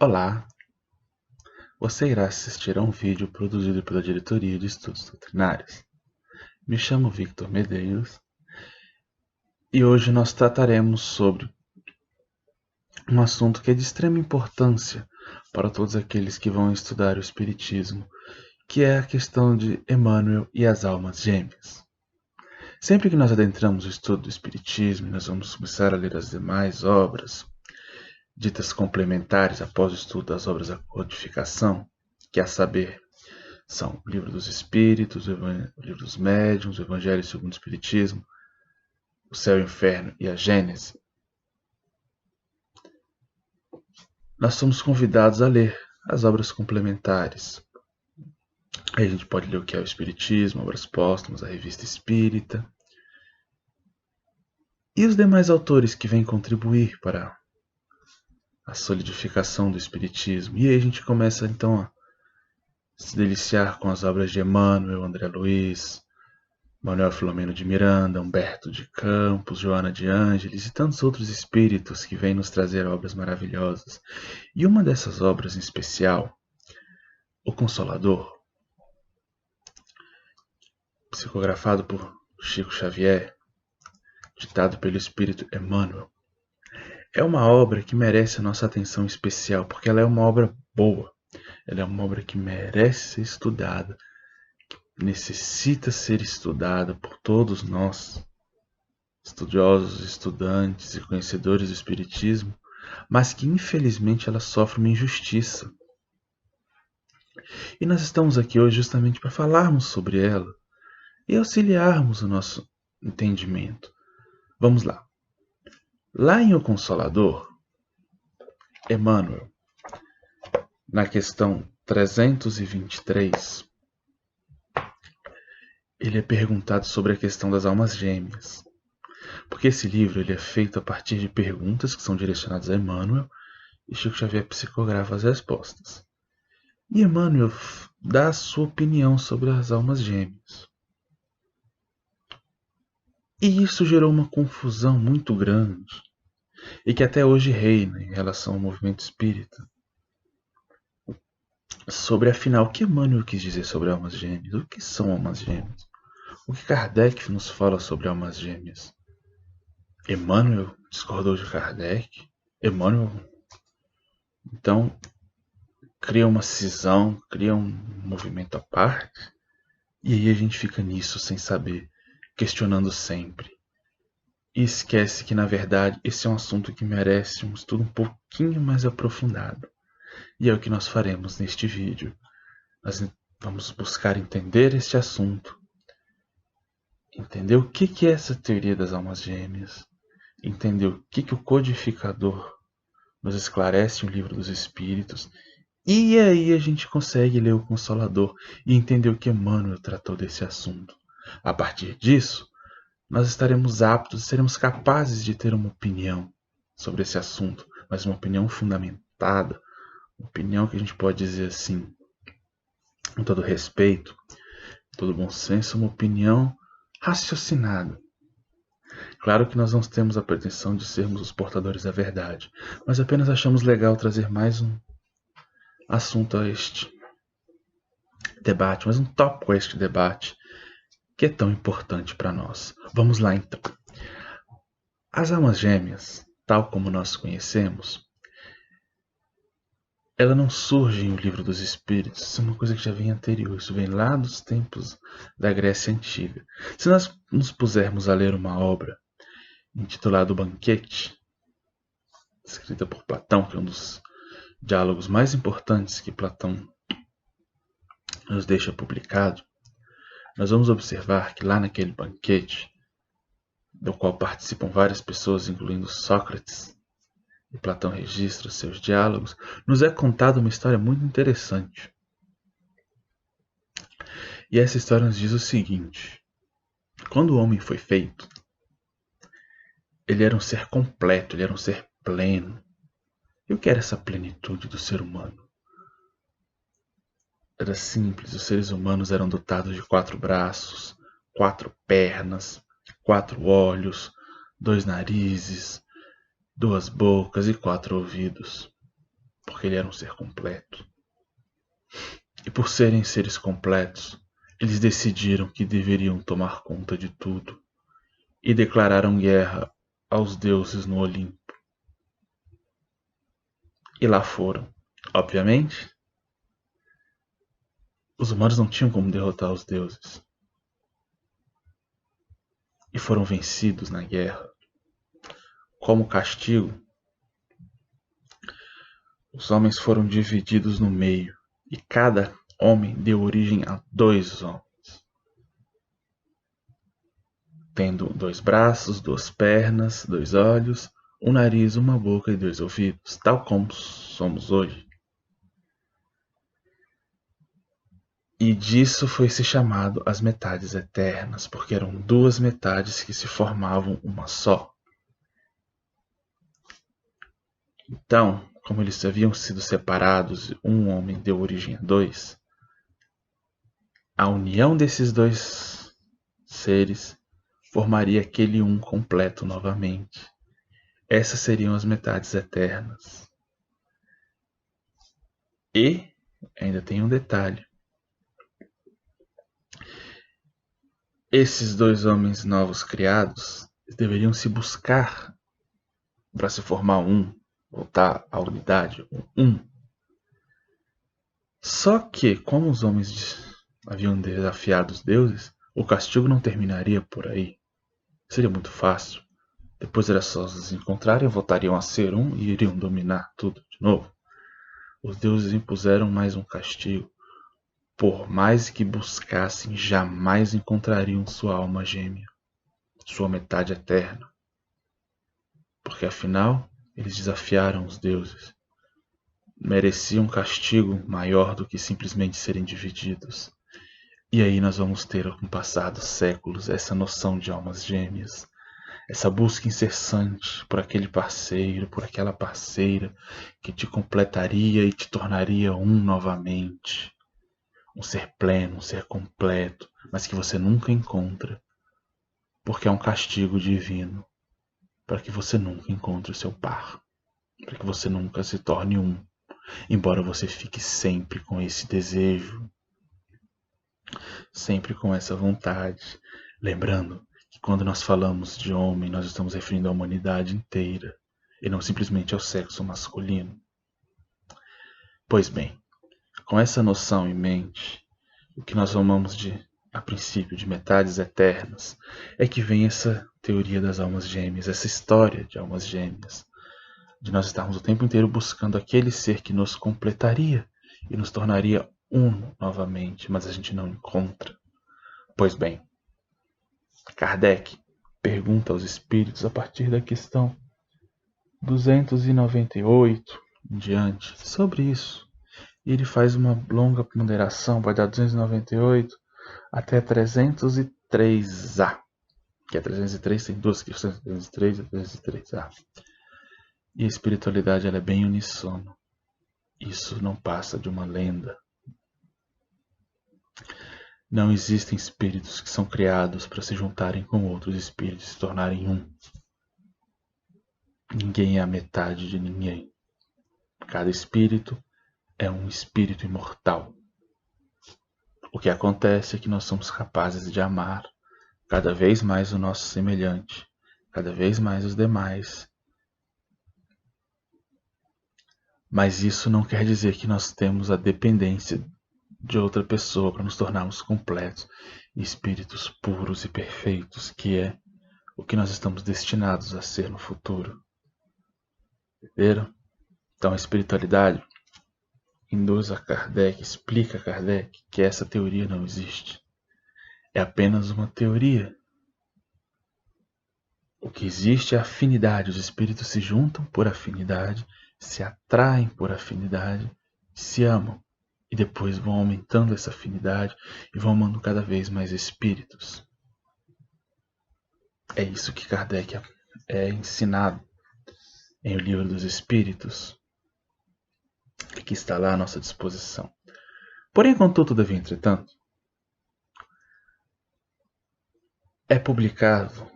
Olá, você irá assistir a um vídeo produzido pela Diretoria de Estudos Doutrinários. Me chamo Victor Medeiros e hoje nós trataremos sobre um assunto que é de extrema importância para todos aqueles que vão estudar o Espiritismo, que é a questão de Emmanuel e as almas gêmeas. Sempre que nós adentramos o estudo do Espiritismo, nós vamos começar a ler as demais obras, ditas complementares após o estudo das obras da codificação, que é a saber, são o Livro dos Espíritos, o Livro dos Médiuns, o Evangelho segundo o Espiritismo, o Céu e o Inferno e a Gênese. Nós somos convidados a ler as obras complementares. Aí a gente pode ler o que é o Espiritismo, obras póstumas, a Revista Espírita e os demais autores que vêm contribuir para a solidificação do Espiritismo. E aí a gente começa então a se deliciar com as obras de Emmanuel, André Luiz, Manuel Filomeno de Miranda, Humberto de Campos, Joana de Ângeles e tantos outros espíritos que vêm nos trazer obras maravilhosas. E uma dessas obras em especial, O Consolador, psicografado por Chico Xavier, ditado pelo espírito Emmanuel, é uma obra que merece a nossa atenção especial, porque ela é uma obra boa, ela é uma obra que merece ser estudada, necessita ser estudada por todos nós, estudiosos, estudantes e conhecedores do Espiritismo, mas que infelizmente ela sofre uma injustiça. E nós estamos aqui hoje justamente para falarmos sobre ela e auxiliarmos o nosso entendimento. Vamos lá. Lá em O Consolador, Emmanuel, na questão 323, ele é perguntado sobre a questão das almas gêmeas. Porque esse livro ele é feito a partir de perguntas que são direcionadas a Emmanuel e Chico Xavier psicografa as respostas. E Emmanuel dá a sua opinião sobre as almas gêmeas. E isso gerou uma confusão muito grande e que até hoje reina em relação ao movimento espírita. Sobre, afinal, o que Emmanuel quis dizer sobre almas gêmeas? O que são almas gêmeas? O que Kardec nos fala sobre almas gêmeas? Emmanuel discordou de Kardec? Emmanuel, então, cria uma cisão, cria um movimento à parte? E aí a gente fica nisso sem saber, questionando sempre. E esquece que, na verdade, esse é um assunto que merece um estudo um pouquinho mais aprofundado. E é o que nós faremos neste vídeo. Nós vamos buscar entender este assunto, entender o que é essa teoria das almas gêmeas, entender o que o codificador nos esclarece no Livro dos Espíritos, e aí a gente consegue ler o Consolador e entender o que Emmanuel tratou desse assunto. A partir disso, nós estaremos aptos, seremos capazes de ter uma opinião sobre esse assunto, mas uma opinião fundamentada, uma opinião que a gente pode dizer assim, com todo respeito, todo bom senso, uma opinião raciocinada. Claro que nós não temos a pretensão de sermos os portadores da verdade, mas apenas achamos legal trazer mais um assunto a este debate, mais um tópico a este debate, que é tão importante para nós. Vamos lá então. As almas gêmeas, tal como nós conhecemos, ela não surge em O Livro dos Espíritos, isso é uma coisa que já vem anterior, isso vem lá dos tempos da Grécia Antiga. Se nós nos pusermos a ler uma obra intitulada O Banquete, escrita por Platão, que é um dos diálogos mais importantes que Platão nos deixa publicado, nós vamos observar que lá naquele banquete, do qual participam várias pessoas, incluindo Sócrates, e Platão registra seus diálogos, nos é contada uma história muito interessante. E essa história nos diz o seguinte: quando o homem foi feito, ele era um ser completo, ele era um ser pleno. E o que era essa plenitude do ser humano? Era simples, os seres humanos eram dotados de 4 braços, 4 pernas, 4 olhos, 2 narizes, 2 bocas e 4 ouvidos. porque ele era um ser completo. E por serem seres completos, eles decidiram que deveriam tomar conta de tudo e declararam guerra aos deuses no Olimpo. E lá foram. Obviamente, os humanos não tinham como derrotar os deuses. E foram vencidos na guerra. Como castigo, os homens foram divididos no meio, e cada homem deu origem a 2 homens, tendo 2 braços, 2 pernas, 2 olhos, um nariz, uma boca e 2 ouvidos, tal como somos hoje. E disso foi se chamado as metades eternas, porque eram 2 metades que se formavam uma só. Então, como eles haviam sido separados e um homem deu origem a 2, a união desses 2 seres formaria aquele um completo novamente. Essas seriam as metades eternas. E ainda tem um detalhe. Esses 2 homens novos criados deveriam se buscar para se formar um, voltar à unidade, um. Só que, como os homens haviam desafiado os deuses, o castigo não terminaria por aí. Seria muito fácil. Depois era só se encontrarem, voltariam a ser um e iriam dominar tudo de novo. Os deuses impuseram mais um castigo. Por mais que buscassem, jamais encontrariam sua alma gêmea, sua metade eterna. Porque afinal, eles desafiaram os deuses. Mereciam um castigo maior do que simplesmente serem divididos. E aí nós vamos ter, com o passar dos séculos, essa noção de almas gêmeas. Essa busca incessante por aquele parceiro, por aquela parceira que te completaria e te tornaria um novamente. Um ser pleno, um ser completo, mas que você nunca encontra, porque é um castigo divino, para que você nunca encontre o seu par, para que você nunca se torne um, embora você fique sempre com esse desejo, sempre com essa vontade. Lembrando que quando nós falamos de homem, nós estamos referindo à humanidade inteira, e não simplesmente ao sexo masculino. Pois bem, com essa noção em mente, o que nós chamamos de, a princípio, de metades eternas, é que vem essa teoria das almas gêmeas, essa história de almas gêmeas, de nós estarmos o tempo inteiro buscando aquele ser que nos completaria e nos tornaria um novamente, mas a gente não encontra. Pois bem, Kardec pergunta aos espíritos a partir da questão 298 em diante sobre isso. E ele faz uma longa ponderação, vai dar 298 até 303A. Que é 303, tem 2 questões, 303 e 303A. E a espiritualidade ela é bem unissono. Isso não passa de uma lenda. Não existem espíritos que são criados para se juntarem com outros espíritos e se tornarem um. Ninguém é a metade de ninguém. Cada espírito é um espírito imortal. O que acontece é que nós somos capazes de amar cada vez mais o nosso semelhante, cada vez mais os demais. Mas isso não quer dizer que nós temos a dependência de outra pessoa para nos tornarmos completos e espíritos puros e perfeitos, que é o que nós estamos destinados a ser no futuro. Entenderam? Então a espiritualidade induz a Kardec, explica a Kardec que essa teoria não existe. É apenas uma teoria. O que existe é afinidade. Os espíritos se juntam por afinidade, se atraem por afinidade, se amam. E depois vão aumentando essa afinidade e vão amando cada vez mais espíritos. É isso que Kardec é ensinado em O Livro dos Espíritos, que está lá à nossa disposição. Porém, contudo, todavia, entretanto, é publicado,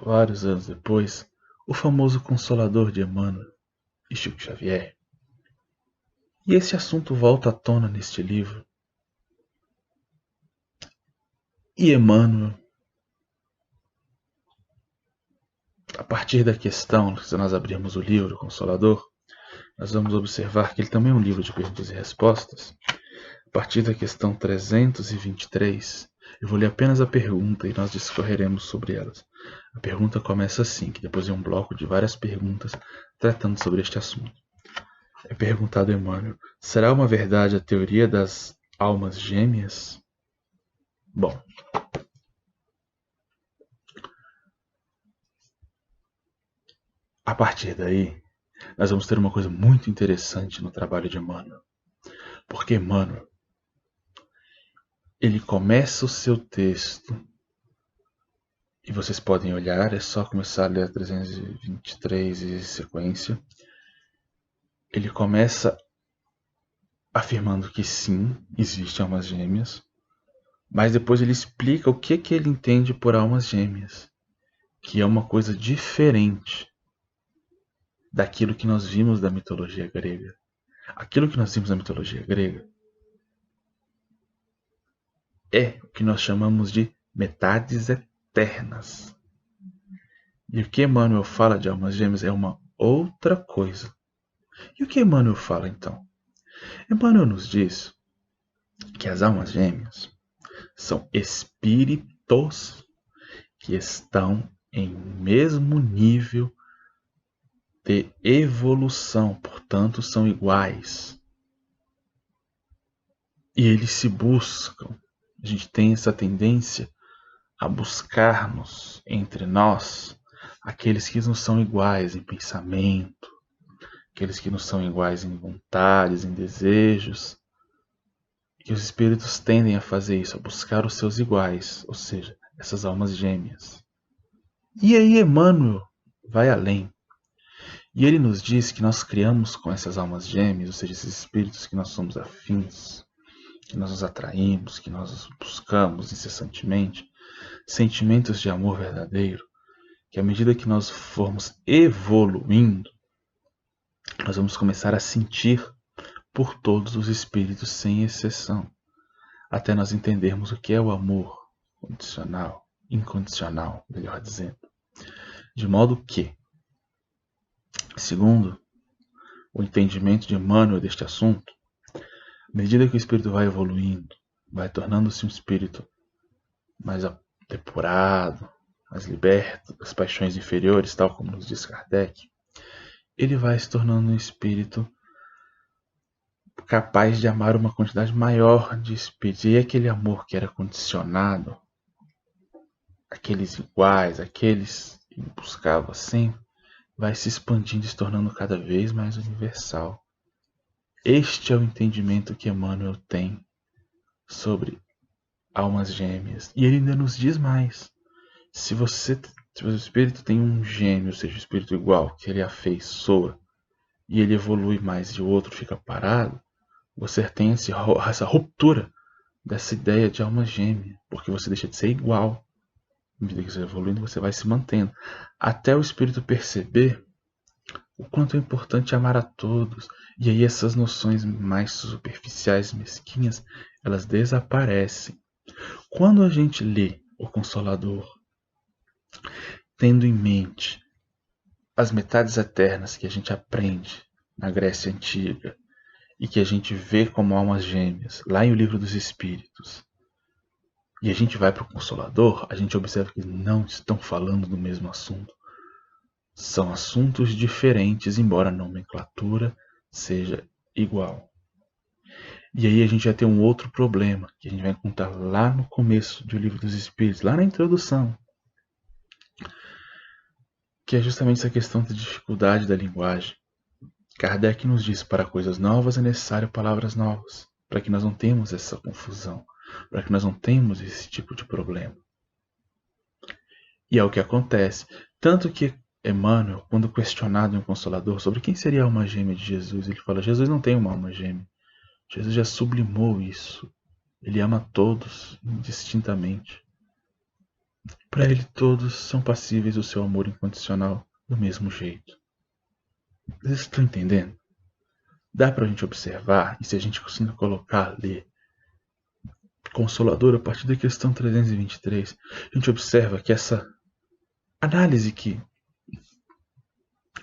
vários anos depois, o famoso Consolador de Emmanuel, e Chico Xavier. E esse assunto volta à tona neste livro. E Emmanuel, a partir da questão, se nós abrirmos o livro Consolador, nós vamos observar que ele também é um livro de perguntas e respostas. A partir da questão 323, eu vou ler apenas a pergunta e nós discorreremos sobre elas. A pergunta começa assim, que depois é um bloco de várias perguntas tratando sobre este assunto. É perguntado a Emmanuel: será uma verdade a teoria das almas gêmeas? Bom, a partir daí, nós vamos ter uma coisa muito interessante no trabalho de Emmanuel. Porque Emmanuel, ele começa o seu texto, e vocês podem olhar, é só começar a ler a 323 e sequência. Ele começa afirmando que sim, existem almas gêmeas, mas depois ele explica o que ele entende por almas gêmeas, que é uma coisa diferente daquilo que nós vimos da mitologia grega. Aquilo que nós vimos na mitologia grega é o que nós chamamos de metades eternas. E o que Emmanuel fala de almas gêmeas é uma outra coisa. E o que Emmanuel fala então? Emmanuel nos diz que as almas gêmeas são espíritos que estão em mesmo nível de evolução, portanto são iguais. E eles se buscam. A gente tem essa tendência a buscar-nos entre nós aqueles que não são iguais em pensamento, aqueles que não são iguais em vontades, em desejos. E os espíritos tendem a fazer isso, a buscar os seus iguais, ou seja, essas almas gêmeas. E aí Emmanuel vai além. E ele nos diz que nós criamos com essas almas gêmeas, ou seja, esses espíritos que nós somos afins, que nós nos atraímos, que nós buscamos incessantemente, sentimentos de amor verdadeiro, que à medida que nós formos evoluindo, nós vamos começar a sentir por todos os espíritos sem exceção, até nós entendermos o que é o amor condicional, incondicional, melhor dizendo. De modo que, segundo o entendimento de Emmanuel deste assunto, à medida que o espírito vai evoluindo, vai tornando-se um espírito mais depurado, mais liberto das paixões inferiores, tal como nos diz Kardec, ele vai se tornando um espírito capaz de amar uma quantidade maior de espíritos. E aquele amor que era condicionado, aqueles iguais, aqueles que buscava sempre, vai se expandindo e se tornando cada vez mais universal. Este é o entendimento que Emmanuel tem sobre almas gêmeas. E ele ainda nos diz mais. Se o espírito tem um gêmeo, ou seja, um espírito igual, que ele afeiçoa, e ele evolui mais e o outro fica parado, você tem essa ruptura dessa ideia de alma gêmea, porque você deixa de ser igual. À medida que você vai evoluindo, você vai se mantendo, até o espírito perceber o quanto é importante amar a todos. E aí essas noções mais superficiais, mesquinhas, elas desaparecem. Quando a gente lê o Consolador, tendo em mente as metades eternas que a gente aprende na Grécia Antiga e que a gente vê como almas gêmeas lá em O Livro dos Espíritos, e a gente vai para o Consolador, a gente observa que não estão falando do mesmo assunto. São assuntos diferentes, embora a nomenclatura seja igual. E aí a gente já tem um outro problema, que a gente vai encontrar lá no começo do Livro dos Espíritos, lá na introdução, que é justamente essa questão da dificuldade da linguagem. Kardec nos diz: para coisas novas é necessário palavras novas, para que nós não tenhamos essa confusão, para que nós não tenhamos esse tipo de problema. E é o que acontece. Tanto que Emmanuel, quando questionado em um Consolador sobre quem seria a alma gêmea de Jesus, ele fala: Jesus não tem uma alma gêmea. Jesus já sublimou isso. Ele ama todos indistintamente. Para ele todos são passíveis do seu amor incondicional do mesmo jeito. Vocês estão entendendo? Dá pra gente observar, e se a gente conseguir colocar, ler Consolador a partir da questão 323, a gente observa que essa análise que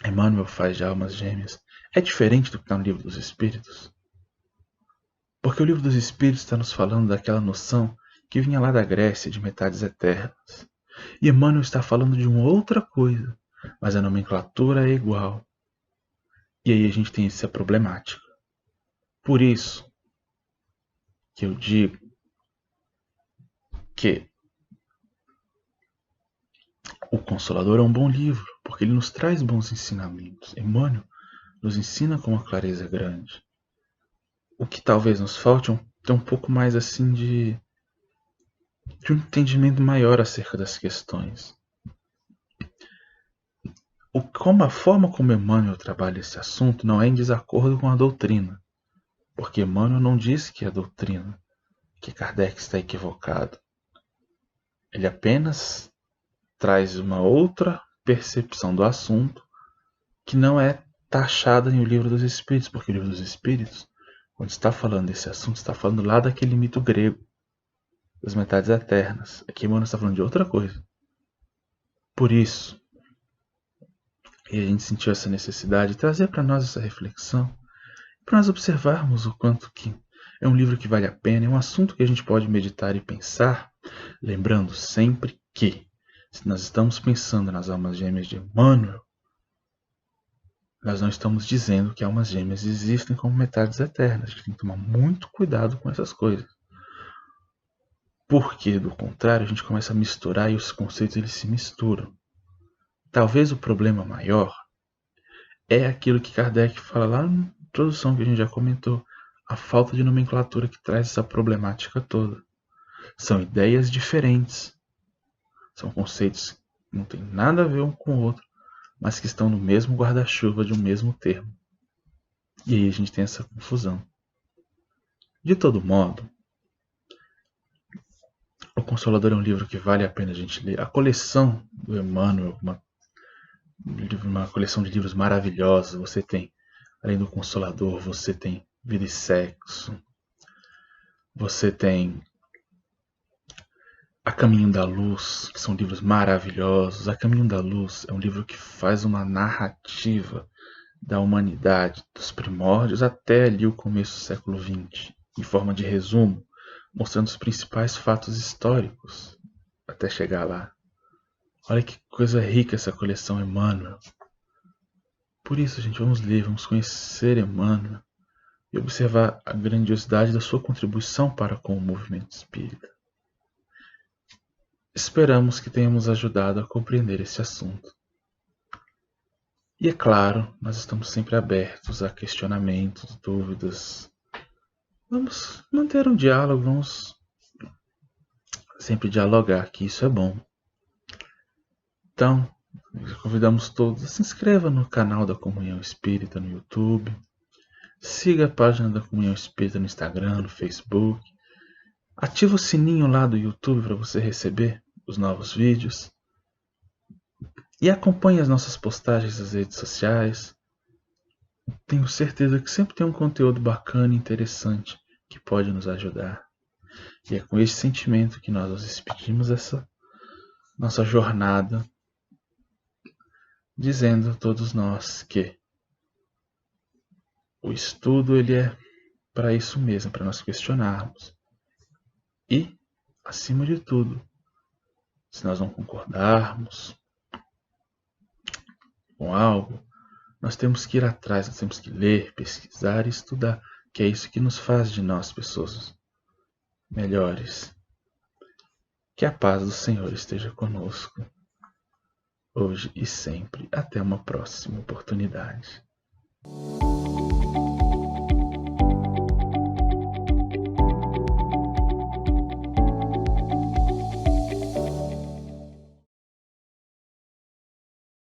Emmanuel faz de almas gêmeas é diferente do que está no Livro dos Espíritos. Porque o Livro dos Espíritos está nos falando daquela noção que vinha lá da Grécia de metades eternas. E Emmanuel está falando de uma outra coisa, mas a nomenclatura é igual. E aí a gente tem essa problemática. Por isso que eu digo que o Consolador é um bom livro, porque ele nos traz bons ensinamentos. Emmanuel nos ensina com uma clareza grande. O que talvez nos falte é um pouco mais assim de um entendimento maior acerca das questões. Como a forma como Emmanuel trabalha esse assunto não é em desacordo com a doutrina, porque Emmanuel não diz que é doutrina, que Kardec está equivocado. Ele apenas traz uma outra percepção do assunto que não é taxada em O Livro dos Espíritos, porque o Livro dos Espíritos, quando está falando desse assunto, está falando lá daquele mito grego, das metades eternas. Aqui Emmanuel está falando de outra coisa. Por isso, e a gente sentiu essa necessidade de trazer para nós essa reflexão, para nós observarmos o quanto que é um livro que vale a pena, é um assunto que a gente pode meditar e pensar, lembrando sempre que, se nós estamos pensando nas almas gêmeas de Emmanuel, nós não estamos dizendo que almas gêmeas existem como metades eternas. A gente tem que tomar muito cuidado com essas coisas. Porque, do contrário, a gente começa a misturar e os conceitos eles se misturam. Talvez o problema maior é aquilo que Kardec fala lá na introdução que a gente já comentou, a falta de nomenclatura que traz essa problemática toda. São ideias diferentes, são conceitos que não têm nada a ver um com o outro, mas que estão no mesmo guarda-chuva de um mesmo termo. E aí a gente tem essa confusão. De todo modo, O Consolador é um livro que vale a pena a gente ler. A coleção do Emmanuel, uma coleção de livros maravilhosos. Você tem, além do Consolador, você tem Vida e Sexo. Você tem A Caminho da Luz, que são livros maravilhosos. A Caminho da Luz é um livro que faz uma narrativa da humanidade, dos primórdios até ali o começo do século XX, em forma de resumo, mostrando os principais fatos históricos até chegar lá. Olha que coisa rica essa coleção Emmanuel. Por isso, gente, vamos ler, vamos conhecer Emmanuel e observar a grandiosidade da sua contribuição para com o movimento espírita. Esperamos que tenhamos ajudado a compreender esse assunto. E é claro, nós estamos sempre abertos a questionamentos, dúvidas. Vamos manter um diálogo, vamos sempre dialogar, que isso é bom. Então, convidamos todos a se inscrevam no canal da Comunhão Espírita no YouTube. Siga a página da Comunhão Espírita no Instagram, no Facebook. Ativa o sininho lá do YouTube para você receber os novos vídeos. E acompanhe as nossas postagens nas redes sociais. Tenho certeza que sempre tem um conteúdo bacana e interessante que pode nos ajudar. E é com esse sentimento que nós nos despedimos dessa nossa jornada, dizendo a todos nós que o estudo ele é para isso mesmo, para nós questionarmos. E, acima de tudo, se nós não concordarmos com algo, nós temos que ir atrás, nós temos que ler, pesquisar e estudar, que é isso que nos faz de nós pessoas melhores. Que a paz do Senhor esteja conosco, hoje e sempre. Até uma próxima oportunidade.